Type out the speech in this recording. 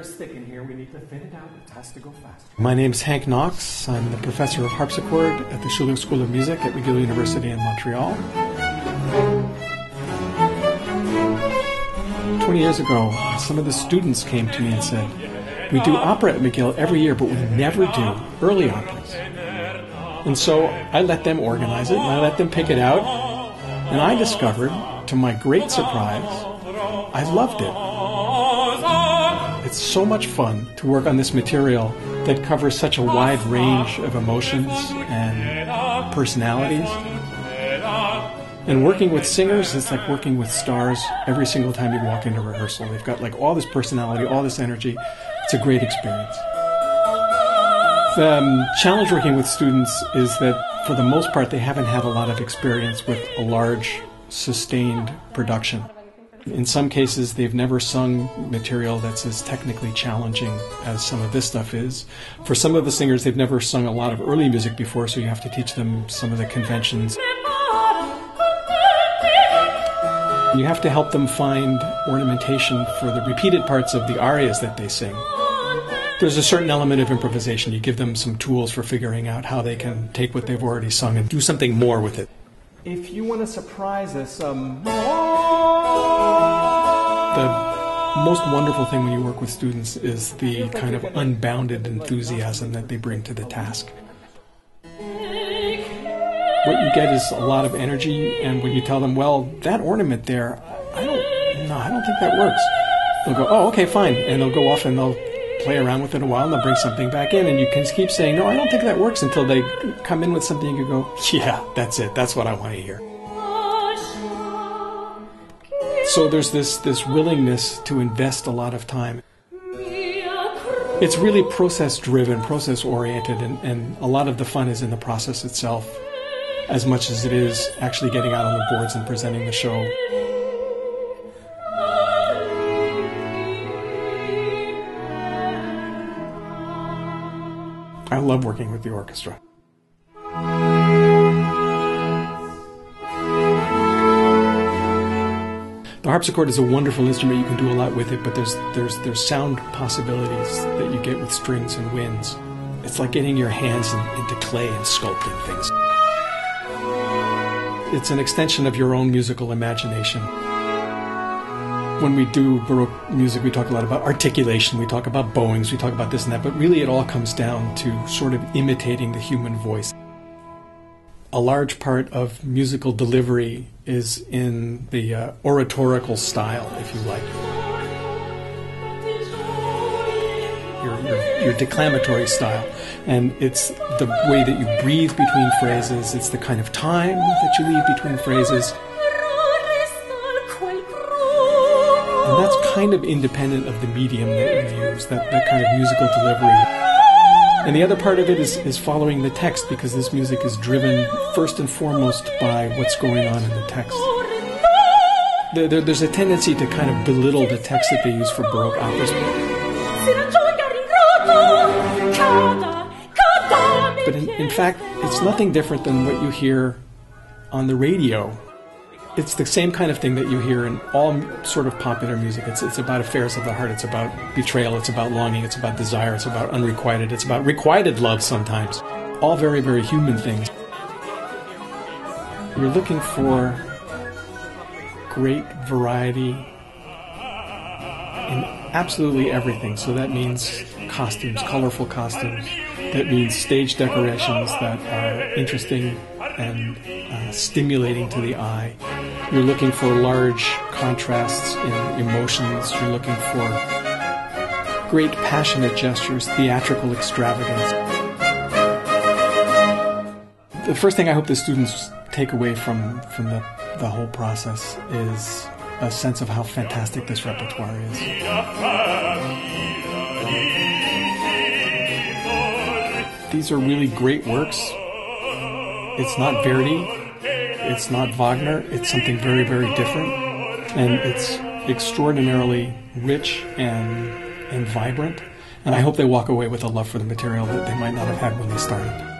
is thick in here. We need to thin it out. It has to go fast. My name's Hank Knox. I'm the professor of harpsichord at the Schulich School of Music at McGill University in Montreal. 20 years ago, some of the students came to me and said, "We do opera at McGill every year, but we never do early operas." And so I let them organize it, and I let them pick it out, and I discovered, to my great surprise, I loved it. It's so much fun to work on this material that covers such a wide range of emotions and personalities. And working with singers is like working with stars every single time you walk into rehearsal. They've got like all this personality, all this energy. It's a great experience. The challenge working with students is that for the most part they haven't had a lot of experience with a large, sustained production. In some cases, they've never sung material that's as technically challenging as some of this stuff is. For some of the singers, they've never sung a lot of early music before, so you have to teach them some of the conventions. You have to help them find ornamentation for the repeated parts of the arias that they sing. There's a certain element of improvisation. You give them some tools for figuring out how they can take what they've already sung and do something more with it. If you want to surprise us, The most wonderful thing when you work with students is the kind of unbounded enthusiasm that they bring to the task. What you get is a lot of energy, and when you tell them, well, that ornament there, I don't think that works. They'll go, oh, okay, fine, and they'll go off and they'll play around with it a while, and they'll bring something back in, and you can keep saying, no, I don't think that works, until they come in with something and you go, yeah, that's it, that's what I want to hear. So there's this willingness to invest a lot of time. It's really process-driven, process-oriented, and a lot of the fun is in the process itself, as much as it is actually getting out on the boards and presenting the show. I love working with the orchestra. The harpsichord is a wonderful instrument. You can do a lot with it, but there's sound possibilities that you get with strings and winds. It's like getting your hands into clay and sculpting things. It's an extension of your own musical imagination. When we do Baroque music, we talk a lot about articulation, we talk about bowings, we talk about this and that, but really it all comes down to sort of imitating the human voice. A large part of musical delivery is in the oratorical style, if you like. Your declamatory style. And it's the way that you breathe between phrases, it's the kind of time that you leave between phrases. And that's kind of independent of the medium that you use, that kind of musical delivery. And the other part of it is following the text, because this music is driven first and foremost by what's going on in the text. There's a tendency to kind of belittle the text that they use for Baroque operas. But in fact, it's nothing different than what you hear on the radio. It's the same kind of thing that you hear in all sort of popular music. It's about affairs of the heart. It's about betrayal. It's about longing. It's about desire. It's about unrequited. It's about requited love sometimes. All very, very human things. You're looking for great variety in absolutely everything. So that means costumes, colorful costumes. That means stage decorations that are interesting and stimulating to the eye. You're looking for large contrasts in emotions. You're looking for great passionate gestures, theatrical extravagance. The first thing I hope the students take away from the whole process is a sense of how fantastic this repertoire is. These are really great works. It's not Verdi, it's not Wagner, it's something very, very different. And it's extraordinarily rich and vibrant. And I hope they walk away with a love for the material that they might not have had when they started.